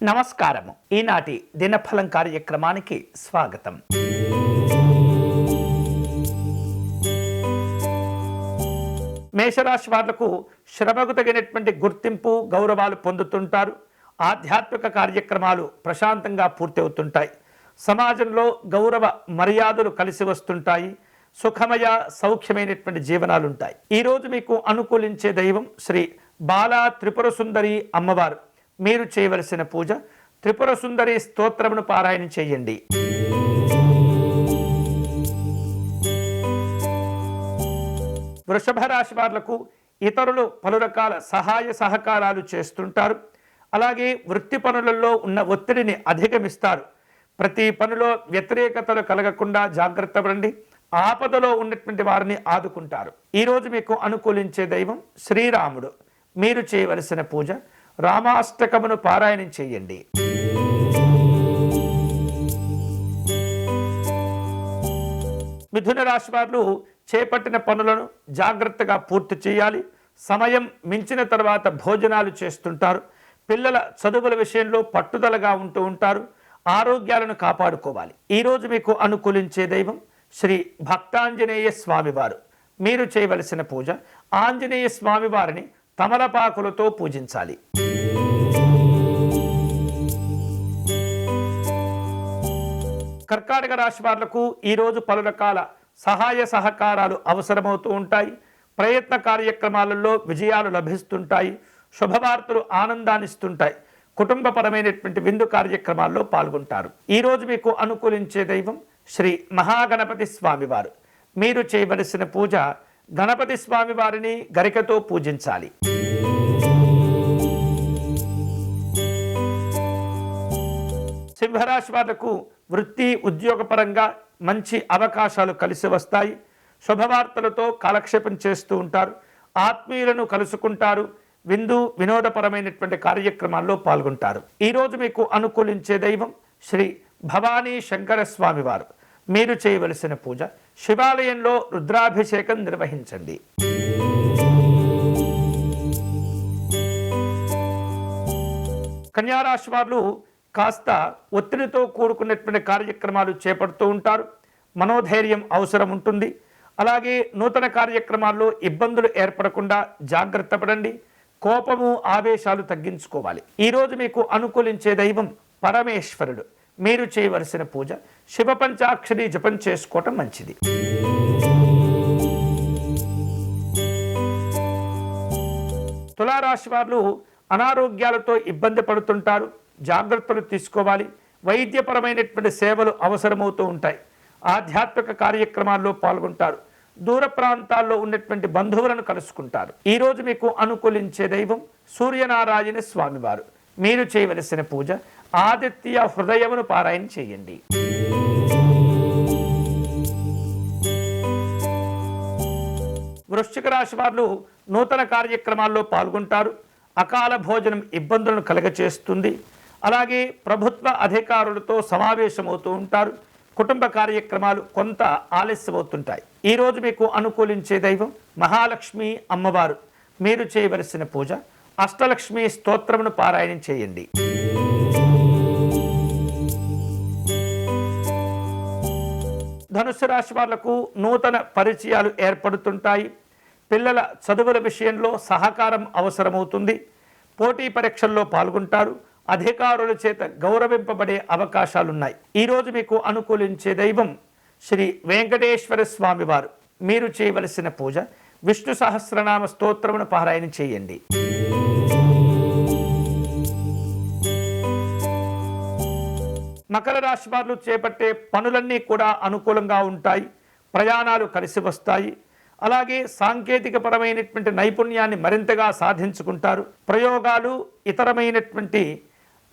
నమస్కారము. ఈనాటి దినఫలం కార్యక్రమానికి స్వాగతం. మేషరాశి వాళ్లకు శ్రమకు తగినటువంటి గుర్తింపు, గౌరవాలు పొందుతుంటారు. ఆధ్యాత్మిక కార్యక్రమాలు ప్రశాంతంగా పూర్తి అవుతుంటాయి. సమాజంలో గౌరవ మర్యాదలు కలిసి వస్తుంటాయి. సుఖమయ సౌఖ్యమైనటువంటి జీవనాలు ఉంటాయి. ఈరోజు మీకు అనుకూలించే దైవం శ్రీ బాలా త్రిపుర సుందరి అమ్మవారు. మీరు చేయవలసిన పూజ త్రిపుర సుందరి స్తోత్రమును పారాయణ చేయండి. వృషభ రాశి వాళ్లకు ఇతరులు పలు రకాల సహాయ సహకారాలు చేస్తుంటారు. అలాగే వృత్తి పనులలో ఉన్న ఒత్తిడిని అధిగమిస్తారు. ప్రతి పనిలో వ్యతిరేకతలు కలగకుండా జాగ్రత్త పడండి. ఆపదలో ఉన్నటువంటి వారిని ఆదుకుంటారు. ఈరోజు మీకు అనుకూలించే దైవం శ్రీరాముడు. మీరు చేయవలసిన పూజ రామాష్టకమును పారాయణం చేయండి. మిథున రాశి వారు చేపట్టిన పనులను జాగ్రత్తగా పూర్తి చేయాలి. సమయం మించిన తర్వాత భోజనాలు చేస్తుంటారు. పిల్లల చదువుల విషయంలో పట్టుదలగా ఉంటూ ఉంటారు. ఆరోగ్యాలను కాపాడుకోవాలి. ఈరోజు మీకు అనుకూలించే దైవం శ్రీ భక్తాంజనేయ స్వామివారు. మీరు చేయవలసిన పూజ ఆంజనేయ స్వామివారిని తమలపాకులతో పూజించాలి. కర్కాటక రాశి వాళ్లకు ఈరోజు పలు రకాల సహాయ సహకారాలు అవసరమవుతూ ఉంటాయి. ప్రయత్న కార్యక్రమాలలో విజయాలు లభిస్తుంటాయి. శుభవార్తలు ఆనందాన్నిస్తుంటాయి. కుటుంబపరమైనటువంటి విందు కార్యక్రమాల్లో పాల్గొంటారు. ఈరోజు మీకు అనుకూలించే దైవం శ్రీ మహాగణపతి స్వామివారు. మీరు చేయవలసిన పూజ గణపతి స్వామివారిని గరికతో పూజించాలి. సింహరాశి వాళ్లకు వృత్తి ఉద్యోగపరంగా మంచి అవకాశాలు కలిసి వస్తాయి. శుభవార్తలతో కాలక్షేపం చేస్తూ ఉంటారు. ఆత్మీయులను కలుసుకుంటారు. విందు వినోదపరమైనటువంటి కార్యక్రమాల్లో పాల్గొంటారు. ఈరోజు మీకు అనుకూలించే దైవం శ్రీ భవానీ శంకర స్వామివారు. మీరు చేయవలసిన పూజ శివాలయంలో రుద్రాభిషేకం నిర్వహించండి. కన్యారాశి వారు కాస్త ఒత్తిడితో కూడుకున్నటువంటి కార్యక్రమాలు చేపడుతూ ఉంటారు. మనోధైర్యం అవసరం ఉంటుంది. అలాగే నూతన కార్యక్రమాల్లో ఇబ్బందులు ఏర్పడకుండా జాగ్రత్త పడండి. కోపము, ఆవేశాలు తగ్గించుకోవాలి. ఈరోజు మీకు అనుకూలించే దైవం పరమేశ్వరుడు. మీరు చేయవలసిన పూజ శివ పంచాక్షరి జపం చేసుకోవటం మంచిది. తులారాశి వారు అనారోగ్యాలతో ఇబ్బంది పడుతుంటారు. జాగ్రత్తలు తీసుకోవాలి. వైద్యపరమైనటువంటి సేవలు అవసరమవుతూ ఉంటాయి. ఆధ్యాత్మిక కార్యక్రమాల్లో పాల్గొంటారు. దూర ప్రాంతాల్లో ఉన్నటువంటి బంధువులను కలుసుకుంటారు. ఈరోజు మీకు అనుకూలించే దైవం సూర్యనారాయణ స్వామివారు. మీరు చేయవలసిన పూజ ఆదిత్య హృదయమును పారాయణ చేయండి. వృశ్చిక రాశి వారు నూతన కార్యక్రమాల్లో పాల్గొంటారు. అకాల భోజనం ఇబ్బందులను కలగచేస్తుంది. అలాగే ప్రభుత్వ అధికారులతో సమావేశమవుతూ ఉంటారు. కుటుంబ కార్యక్రమాలు కొంత ఆలస్యమవుతుంటాయి. ఈరోజు మీకు అనుకూలించే దైవం మహాలక్ష్మి అమ్మవారు. మీరు చేయవలసిన పూజ అష్టలక్ష్మి స్తోత్రమును పారాయణం చేయండి. ధనుస్సు రాశి వాళ్లకు నూతన పరిచయాలు ఏర్పడుతుంటాయి. పిల్లల చదువుల విషయంలో సహకారం అవసరమవుతుంది. పోటీ పరీక్షల్లో పాల్గొంటారు. అధికారుల చేత గౌరవింపబడే అవకాశాలున్నాయి. ఈరోజు మీకు అనుకూలించే దైవం శ్రీ వెంకటేశ్వర స్వామివారు. మీరు చేయవలసిన పూజ విష్ణు సహస్రనామ స్తోత్రమును పారాయణ చేయండి. మకర రాశి వారు చేపట్టే పనులన్నీ కూడా అనుకూలంగా ఉంటాయి. ప్రయాణాలు కలిసి వస్తాయి. అలాగే సాంకేతిక పరమైనటువంటి నైపుణ్యాన్ని మరింతగా సాధించుకుంటారు. ప్రయోగాలు, ఇతరమైనటువంటి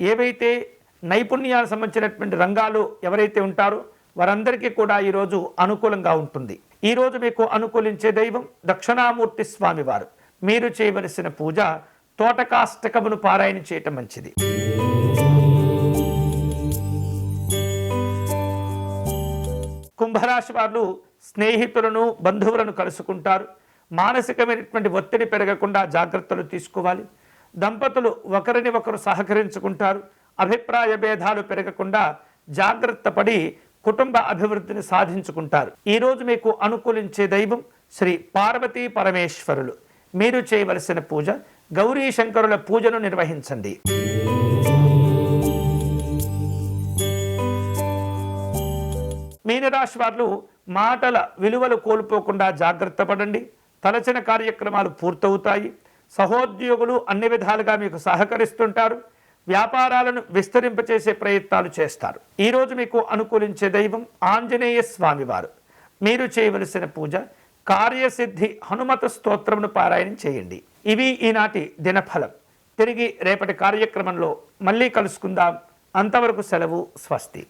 ఏవైతే నైపుణ్యానికి సంబంధించినటువంటి రంగాలు ఎవరైతే ఉంటారో వారందరికీ కూడా ఈరోజు అనుకూలంగా ఉంటుంది. ఈరోజు మీకు అనుకూలించే దైవం దక్షిణామూర్తి స్వామివారు. మీరు చేయవలసిన పూజ తోటకాష్టకమును పారాయణ చేయటం మంచిది. కుంభరాశి వారు స్నేహితులను, బంధువులను కలుసుకుంటారు. మానసికమైనటువంటి ఒత్తిడి పెరగకుండా జాగ్రత్తలు తీసుకోవాలి. దంపతులు ఒకరిని ఒకరు సహకరించుకుంటారు. అభిప్రాయ భేదాలు పెరగకుండా జాగ్రత్త పడి కుటుంబ అభివృద్ధిని సాధించుకుంటారు. ఈరోజు మీకు అనుకూలించే దైవం శ్రీ పార్వతీ పరమేశ్వరులు. మీరు చేయవలసిన పూజ గౌరీ శంకరుల పూజను నిర్వహించండి. మీనరాశి వారు మాటల విలువలు కోల్పోకుండా జాగ్రత్త పడండి. తలచిన కార్యక్రమాలు పూర్తవుతాయి. సహోద్యోగులు అన్ని విధాలుగా మీకు సహకరిస్తుంటారు. వ్యాపారాలను విస్తరింపచేసే ప్రయత్నాలు చేస్తారు. ఈరోజు మీకు అనుకూలించే దైవం ఆంజనేయ స్వామివారు. మీరు చేయవలసిన పూజ కార్యసిద్ధి హనుమత స్తోత్రమును పారాయణం చేయండి. ఇవి ఈనాటి దినఫలం. తిరిగి రేపటి కార్యక్రమంలో మళ్ళీ కలుసుకుందాం. అంతవరకు సెలవు. స్వస్తి.